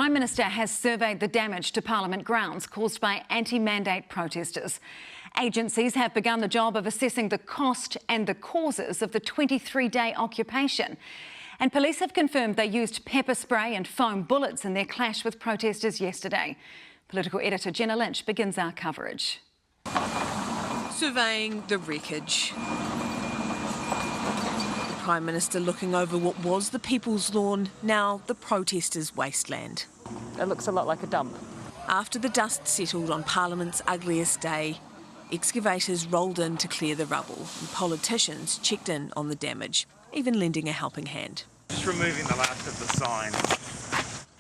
Prime Minister has surveyed the damage to Parliament grounds caused by anti-mandate protesters. Agencies have begun the job of assessing the cost and the causes of the 23-day occupation. And police have confirmed they used pepper spray and foam bullets in their clash with protesters yesterday. Political editor Jenna Lynch begins our coverage. Surveying the wreckage. The Prime Minister looking over what was the People's Lawn, now the protesters' wasteland. It looks a lot like a dump. After the dust settled on Parliament's ugliest day, excavators rolled in to clear the rubble and politicians checked in on the damage, even lending a helping hand. Just removing the last of the sign.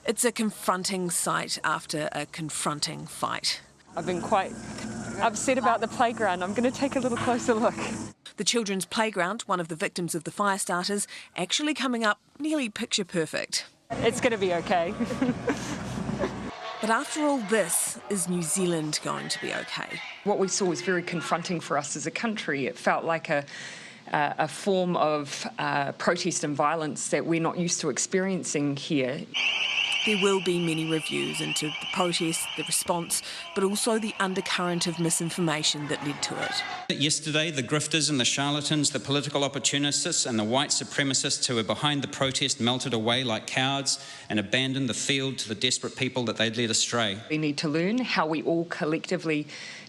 It's a confronting sight after a confronting fight. I've been quite upset about the playground. I'm going to take a little closer look. The children's playground, one of the victims of the fire starters, actually coming up nearly picture perfect. It's going to be okay. But after all this, is New Zealand going to be okay? What we saw was very confronting for us as a country. It felt like a form of protest and violence that we're not used to experiencing here. There will be many reviews into the protest, the response, but also the undercurrent of misinformation that led to it. Yesterday, the grifters and the charlatans, the political opportunists and the white supremacists who were behind the protest melted away like cowards and abandoned the field to the desperate people that they'd led astray. We need to learn how we all collectively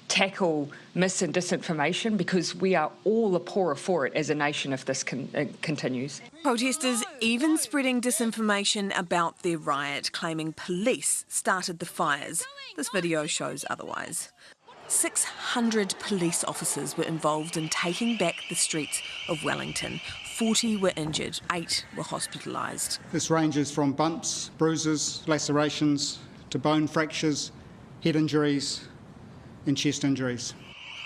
tackle mis and disinformation, because we are all the poorer for it as a nation if this continues. Protesters even spreading disinformation about their riot, claiming police started the fires. This video shows otherwise. 600 police officers were involved in taking back the streets of Wellington. 40 were injured, 8 were hospitalised. This ranges from bumps, bruises, lacerations, to bone fractures, head injuries and chest injuries.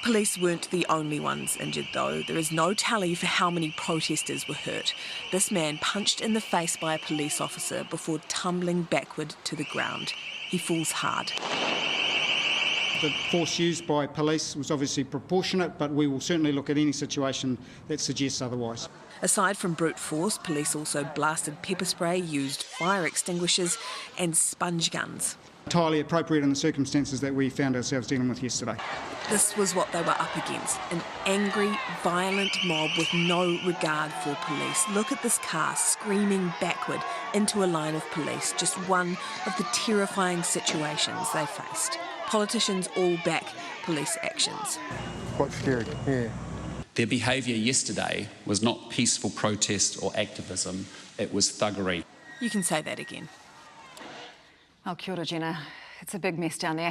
Police weren't the only ones injured though. There is no tally for how many protesters were hurt. This man punched in the face by a police officer before tumbling backward to the ground. He falls hard. The force used by police was obviously proportionate, but we will certainly look at any situation that suggests otherwise. Aside from brute force, police also blasted pepper spray, used fire extinguishers and sponge guns. Entirely appropriate in the circumstances that we found ourselves dealing with yesterday. This was what they were up against, an angry, violent mob with no regard for police. Look at this car screaming backward into a line of police, just one of the terrifying situations they faced. Politicians all back police actions. Quite scary, yeah. Their behaviour yesterday was not peaceful protest or activism, it was thuggery. You can say that again. Oh, kia ora, Jenna. It's a big mess down there.